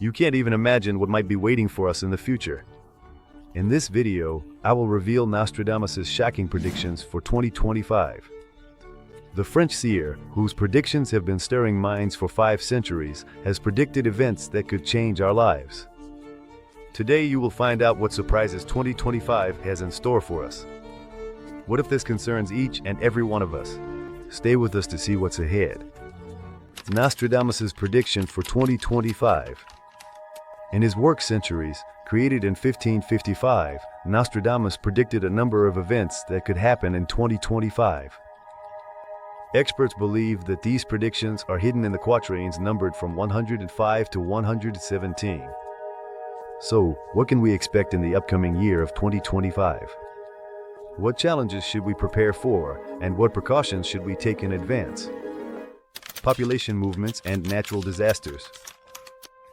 You can't even imagine what might be waiting for us in the future. In this video, I will reveal Nostradamus' shocking predictions for 2025. The French seer, whose predictions have been stirring minds for 5 centuries, has predicted events that could change our lives. Today you will find out what surprises 2025 has in store for us. What if this concerns each and every one of us? Stay with us to see what's ahead. Nostradamus' prediction for 2025. In his work Centuries, created in 1555, Nostradamus predicted a number of events that could happen in 2025. Experts believe that these predictions are hidden in the quatrains numbered from 105 to 117. So, what can we expect in the upcoming year of 2025? What challenges should we prepare for, and what precautions should we take in advance? Population movements and natural disasters.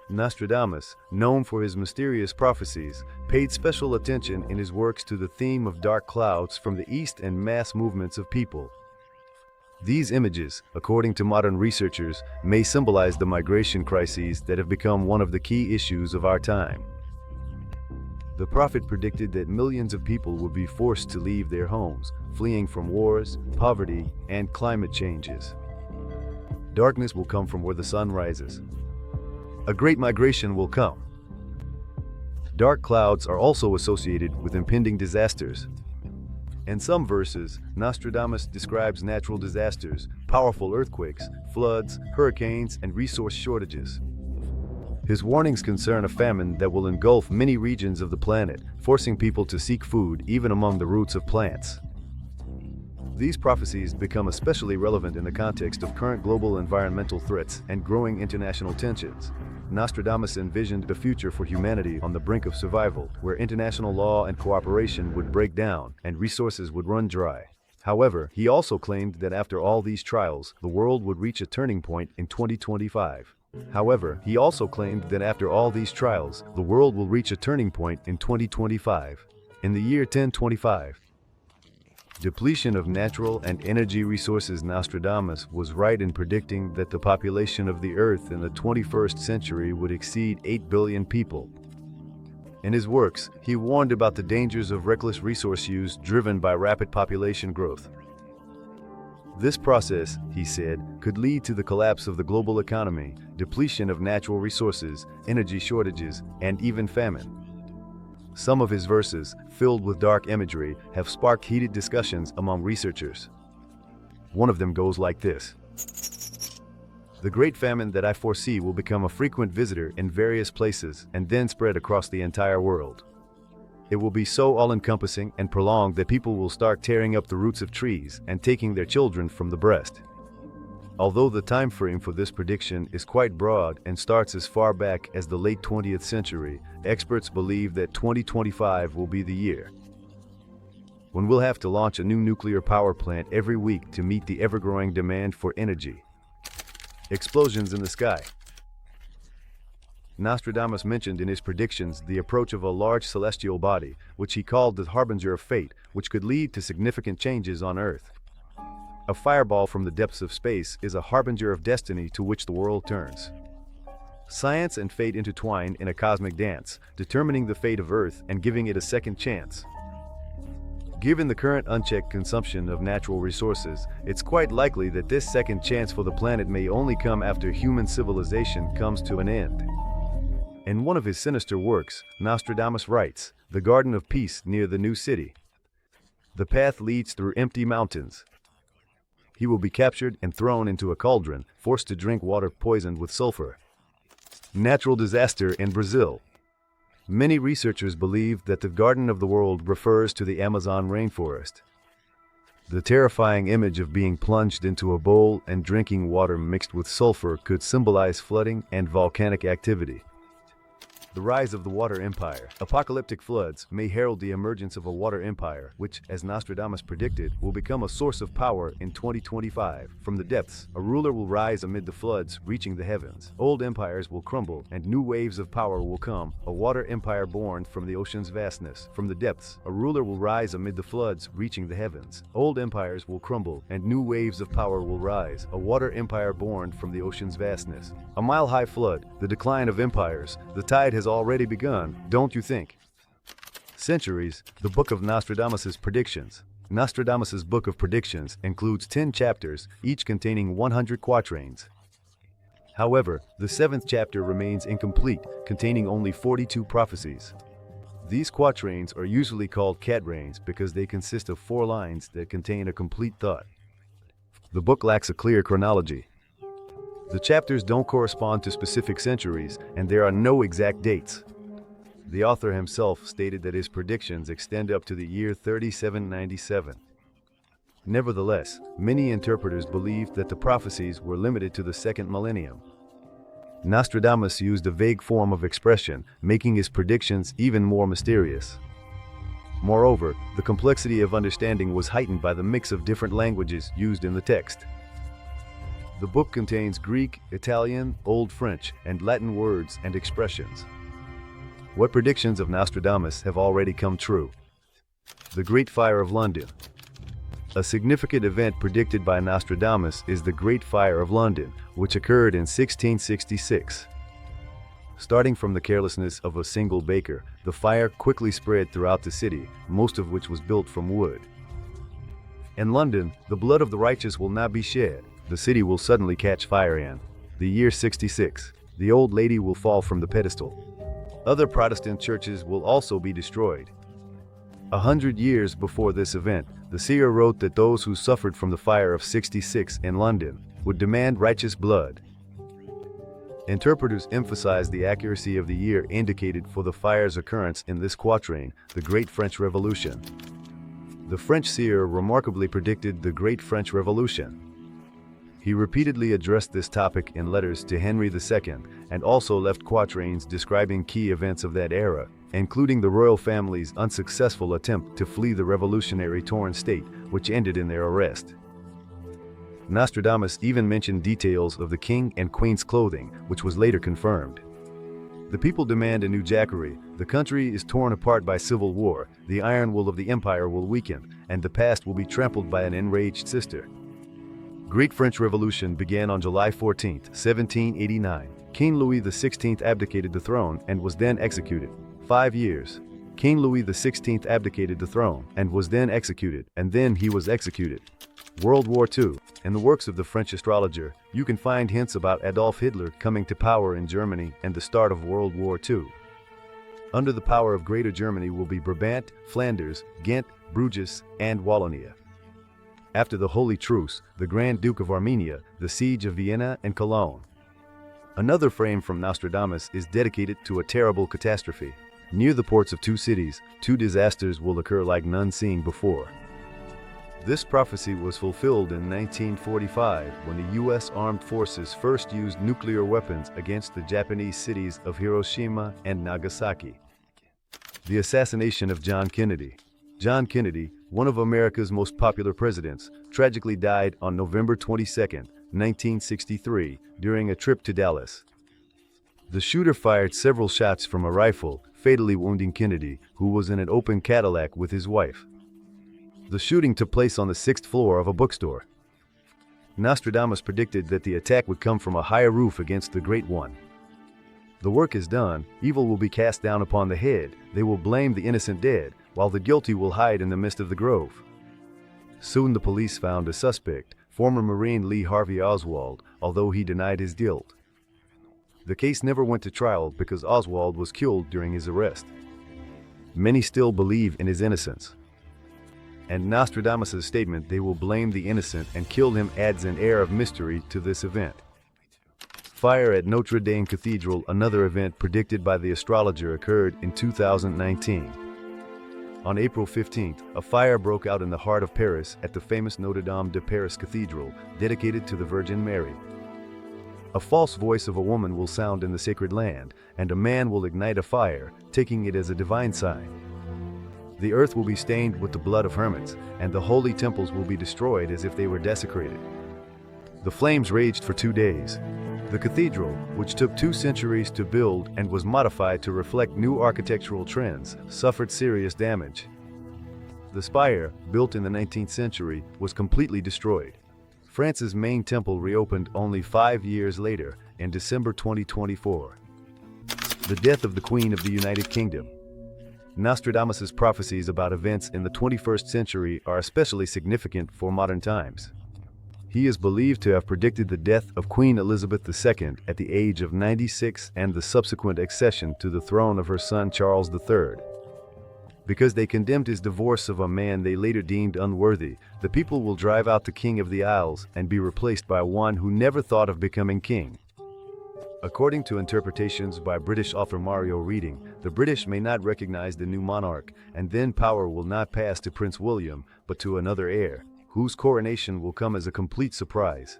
Nostradamus, known for his mysterious prophecies, paid special attention in his works to the theme of dark clouds from the east and mass movements of people. These images, according to modern researchers, may symbolize the migration crises that have become one of the key issues of our time. The prophet predicted that millions of people would be forced to leave their homes, fleeing from wars, poverty, and climate changes. Darkness will come from where the sun rises. A great migration will come. Dark clouds are also associated with impending disasters. In some verses, Nostradamus describes natural disasters, powerful earthquakes, floods, hurricanes, and resource shortages. His warnings concern a famine that will engulf many regions of the planet, forcing people to seek food even among the roots of plants. These prophecies become especially relevant in the context of current global environmental threats and growing international tensions. Nostradamus envisioned a future for humanity on the brink of survival, where international law and cooperation would break down and resources would run dry. However, he also claimed that after all these trials, the world would reach a turning point in 2025. In the year 1025. Depletion of natural and energy resources. Nostradamus was right in predicting that the population of the Earth in the 21st century would exceed 8 billion people. In his works, he warned about the dangers of reckless resource use driven by rapid population growth. This process, he said, could lead to the collapse of the global economy, depletion of natural resources, energy shortages, and even famine. Some of his verses, filled with dark imagery, have sparked heated discussions among researchers. One of them goes like this: "The great famine that I foresee will become a frequent visitor in various places and then spread across the entire world. It will be so all-encompassing and prolonged that people will start tearing up the roots of trees and taking their children from the breast." Although the time frame for this prediction is quite broad and starts as far back as the late 20th century, experts believe that 2025 will be the year when we'll have to launch a new nuclear power plant every week to meet the ever-growing demand for energy. Explosions in the sky. Nostradamus mentioned in his predictions the approach of a large celestial body, which he called the harbinger of fate, which could lead to significant changes on Earth. A fireball from the depths of space is a harbinger of destiny to which the world turns. Science and fate intertwine in a cosmic dance, determining the fate of Earth and giving it a second chance. Given the current unchecked consumption of natural resources, it's quite likely that this second chance for the planet may only come after human civilization comes to an end. In one of his sinister works, Nostradamus writes, "The Garden of Peace near the new city. The path leads through empty mountains. He will be captured and thrown into a cauldron, forced to drink water poisoned with sulfur." Natural disaster in Brazil. Many researchers believe that the Garden of the World refers to the Amazon rainforest. The terrifying image of being plunged into a bowl and drinking water mixed with sulfur could symbolize flooding and volcanic activity. The rise of the water empire. Apocalyptic floods may herald the emergence of a water empire, which, as Nostradamus predicted, will become a source of power in 2025. From the depths, a ruler will rise amid the floods, reaching the heavens. Old empires will crumble, and new waves of power will come, a water empire born from the ocean's vastness. From the depths, a ruler will rise amid the floods, reaching the heavens. Old empires will crumble, and new waves of power will rise, a water empire born from the ocean's vastness. A mile-high flood, the decline of empires. The tide has already begun, don't you think? Centuries, the Book of Nostradamus's predictions. Nostradamus's Book of Predictions includes 10 chapters, each containing 100 quatrains. However, the 7th chapter remains incomplete, containing only 42 prophecies. These quatrains are usually called quatrains because they consist of 4 lines that contain a complete thought. The book lacks a clear chronology. The chapters don't correspond to specific centuries, and there are no exact dates. The author himself stated that his predictions extend up to the year 3797. Nevertheless, many interpreters believed that the prophecies were limited to the second millennium. Nostradamus used a vague form of expression, making his predictions even more mysterious. Moreover, the complexity of understanding was heightened by the mix of different languages used in the text. The book contains Greek, Italian, Old French, and Latin words and expressions. What predictions of Nostradamus have already come true? The Great Fire of London. A significant event predicted by Nostradamus is the Great Fire of London, which occurred in 1666. Starting from the carelessness of a single baker, the fire quickly spread throughout the city, most of which was built from wood. In London, the blood of the righteous will not be shed. The city will suddenly catch fire in the year 66. The old lady will fall from the pedestal. Other Protestant churches will also be destroyed. 100 years before this event, the seer wrote that those who suffered from the fire of 66 in London would demand righteous blood. Interpreters emphasized the accuracy of the year indicated for the fire's occurrence in this quatrain, the Great French Revolution. The French seer remarkably predicted the Great French Revolution. He repeatedly addressed this topic in letters to Henry II and also left quatrains describing key events of that era, including the royal family's unsuccessful attempt to flee the revolutionary torn state, which ended in their arrest. Nostradamus even mentioned details of the king and queen's clothing, which was later confirmed. The people demand a new Jackery, the country is torn apart by civil war, the iron will of the empire will weaken, and the past will be trampled by an enraged sister. Great French Revolution began on July 14, 1789. King Louis XVI abdicated the throne and was then executed. 5 years. King Louis XVI abdicated the throne and was then executed, and then he was executed. World War II. In the works of the French astrologer, you can find hints about Adolf Hitler coming to power in Germany and the start of World War II. Under the power of Greater Germany will be Brabant, Flanders, Ghent, Bruges, and Wallonia. After the Holy Truce, the Grand Duke of Armenia, the siege of Vienna and Cologne. Another frame from Nostradamus is dedicated to a terrible catastrophe. Near the ports of 2 cities, 2 disasters will occur like none seen before. This prophecy was fulfilled in 1945 when the U.S. Armed Forces first used nuclear weapons against the Japanese cities of Hiroshima and Nagasaki. The assassination of John Kennedy. John Kennedy, one of America's most popular presidents, tragically died on November 22, 1963, during a trip to Dallas. The shooter fired several shots from a rifle, fatally wounding Kennedy, who was in an open Cadillac with his wife. The shooting took place on the 6th floor of a bookstore. Nostradamus predicted that the attack would come from a higher roof against the Great One. The work is done, evil will be cast down upon the head, they will blame the innocent dead, while the guilty will hide in the midst of the grove. Soon the police found a suspect, former Marine Lee Harvey Oswald, although he denied his guilt. The case never went to trial because Oswald was killed during his arrest. Many still believe in his innocence. And Nostradamus' statement they will blame the innocent and kill him adds an air of mystery to this event. Fire at Notre Dame Cathedral, another event predicted by the astrologer, occurred in 2019. On April 15th, a fire broke out in the heart of Paris at the famous Notre Dame de Paris Cathedral, dedicated to the Virgin Mary. A false voice of a woman will sound in the sacred land, and a man will ignite a fire, taking it as a divine sign. The earth will be stained with the blood of hermits, and the holy temples will be destroyed as if they were desecrated. The flames raged for 2 days. The cathedral, which took 2 centuries to build and was modified to reflect new architectural trends, suffered serious damage. The spire, built in the 19th century, was completely destroyed. France's main temple reopened only 5 years later, in December 2024. The death of the Queen of the United Kingdom. Nostradamus' prophecies about events in the 21st century are especially significant for modern times. He is believed to have predicted the death of Queen Elizabeth II at the age of 96 and the subsequent accession to the throne of her son Charles III. Because they condemned his divorce of a man they later deemed unworthy, the people will drive out the King of the Isles and be replaced by one who never thought of becoming king. According to interpretations by British author Mario Reading, the British may not recognize the new monarch, and then power will not pass to Prince William, but to another heir, whose coronation will come as a complete surprise.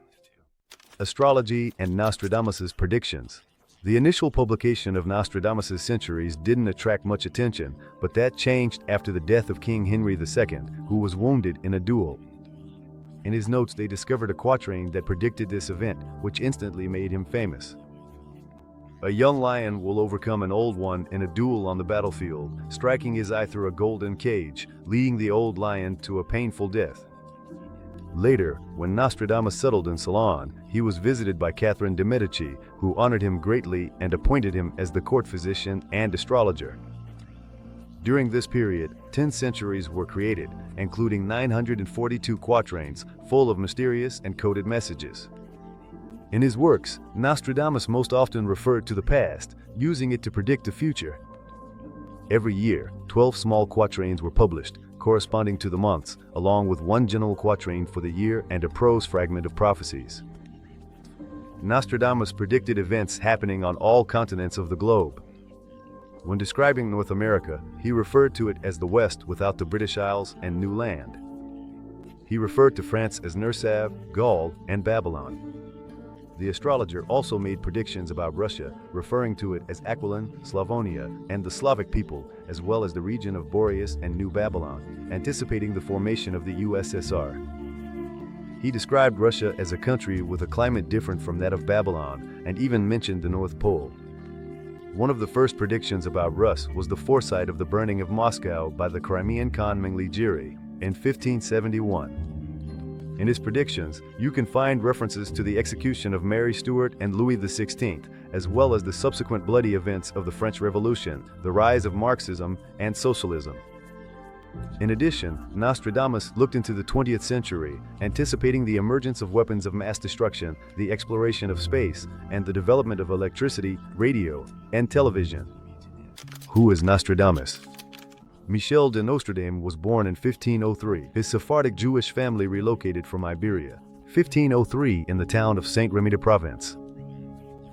Astrology and Nostradamus' predictions. The initial publication of Nostradamus' centuries didn't attract much attention, but that changed after the death of King Henry II, who was wounded in a duel. In his notes, they discovered a quatrain that predicted this event, which instantly made him famous. A young lion will overcome an old one in a duel on the battlefield, striking his eye through a golden cage, leading the old lion to a painful death. Later, when Nostradamus settled in Ceylon, he was visited by Catherine de' Medici, who honored him greatly and appointed him as the court physician and astrologer. During this period, 10 centuries were created, including 942 quatrains full of mysterious and coded messages. In his works, Nostradamus most often referred to the past, using it to predict the future. Every year, 12 small quatrains were published, corresponding to the months, along with one general quatrain for the year and a prose fragment of prophecies. Nostradamus predicted events happening on all continents of the globe. When describing North America, he referred to it as the West without the British Isles and New Land. He referred to France as Nersav, Gaul, and Babylon. The astrologer also made predictions about Russia, referring to it as Aquilan, Slavonia, and the Slavic people, as well as the region of Boreas and New Babylon, anticipating the formation of the USSR. He described Russia as a country with a climate different from that of Babylon, and even mentioned the North Pole. One of the first predictions about Rus was the foresight of the burning of Moscow by the Crimean Khan Menglejeri in 1571. In his predictions, you can find references to the execution of Mary Stuart and Louis XVI, as well as the subsequent bloody events of the French Revolution, the rise of Marxism and socialism. In addition, Nostradamus looked into the 20th century, anticipating the emergence of weapons of mass destruction, the exploration of space, and the development of electricity, radio, and television. Who is Nostradamus? Michel de Nostradamus was born in 1503. His Sephardic Jewish family relocated from Iberia, 1503, in the town of Saint Remy de Provence.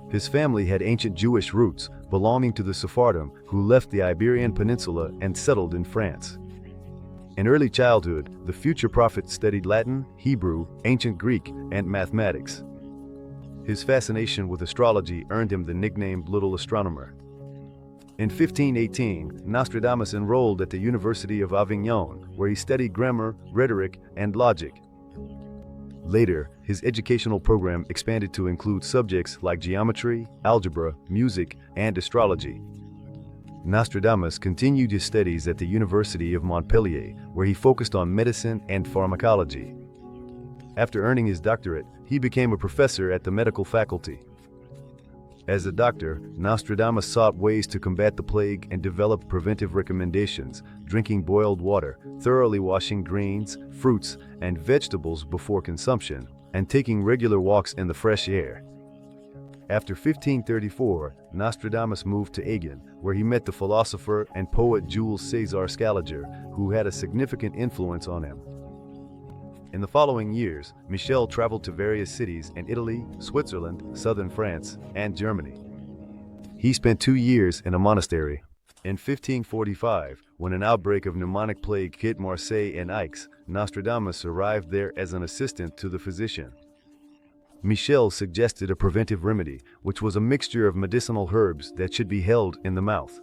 His family had ancient Jewish roots belonging to the Sephardim, who left the Iberian Peninsula and settled in France. In early childhood, the future prophet studied Latin, Hebrew, ancient Greek, and mathematics. His fascination with astrology earned him the nickname Little Astronomer. In 1518, Nostradamus enrolled at the University of Avignon, where he studied grammar, rhetoric, and logic. Later, his educational program expanded to include subjects like geometry, algebra, music, and astrology. Nostradamus continued his studies at the University of Montpellier, where he focused on medicine and pharmacology. After earning his doctorate, he became a professor at the medical faculty. As a doctor, Nostradamus sought ways to combat the plague and developed preventive recommendations, drinking boiled water, thoroughly washing grains, fruits, and vegetables before consumption, and taking regular walks in the fresh air. After 1534, Nostradamus moved to Agen, where he met the philosopher and poet Jules César Scaliger, who had a significant influence on him. In the following years, Michel traveled to various cities in Italy, Switzerland, southern France, and Germany. He spent 2 years in a monastery. In 1545, when an outbreak of pneumonic plague hit Marseille and Aix, Nostradamus arrived there as an assistant to the physician. Michel suggested a preventive remedy, which was a mixture of medicinal herbs that should be held in the mouth.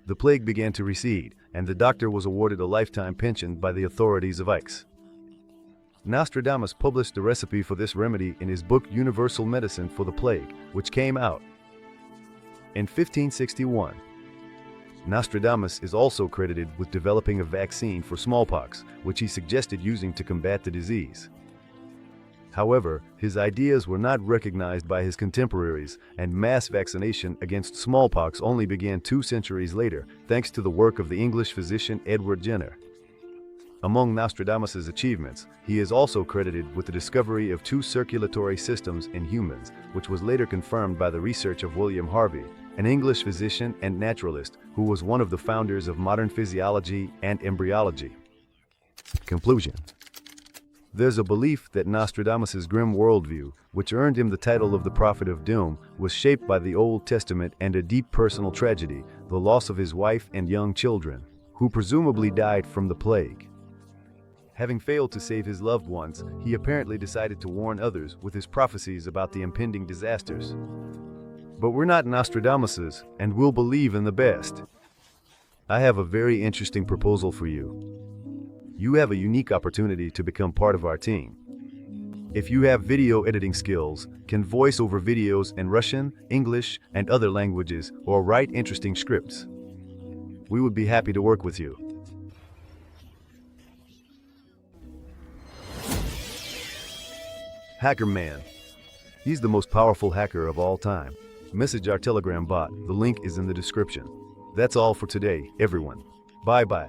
The plague began to recede, and the doctor was awarded a lifetime pension by the authorities of Aix. Nostradamus published the recipe for this remedy in his book Universal Medicine for the Plague, which came out in 1561. Nostradamus is also credited with developing a vaccine for smallpox, which he suggested using to combat the disease. However, his ideas were not recognized by his contemporaries, and mass vaccination against smallpox only began 2 centuries later, thanks to the work of the English physician Edward Jenner. Among Nostradamus's achievements, he is also credited with the discovery of 2 circulatory systems in humans, which was later confirmed by the research of William Harvey, an English physician and naturalist who was one of the founders of modern physiology and embryology. Conclusion. There's a belief that Nostradamus's grim worldview, which earned him the title of the Prophet of Doom, was shaped by the Old Testament and a deep personal tragedy, the loss of his wife and young children, who presumably died from the plague. Having failed to save his loved ones, he apparently decided to warn others with his prophecies about the impending disasters. But we're not Nostradamuses, and we'll believe in the best. I have a very interesting proposal for you. You have a unique opportunity to become part of our team. If you have video editing skills, can voice over videos in Russian, English, and other languages, or write interesting scripts, we would be happy to work with you. Hacker Man. He's the most powerful hacker of all time. Message our Telegram bot. The link is in the description. That's all for today, everyone. Bye-bye.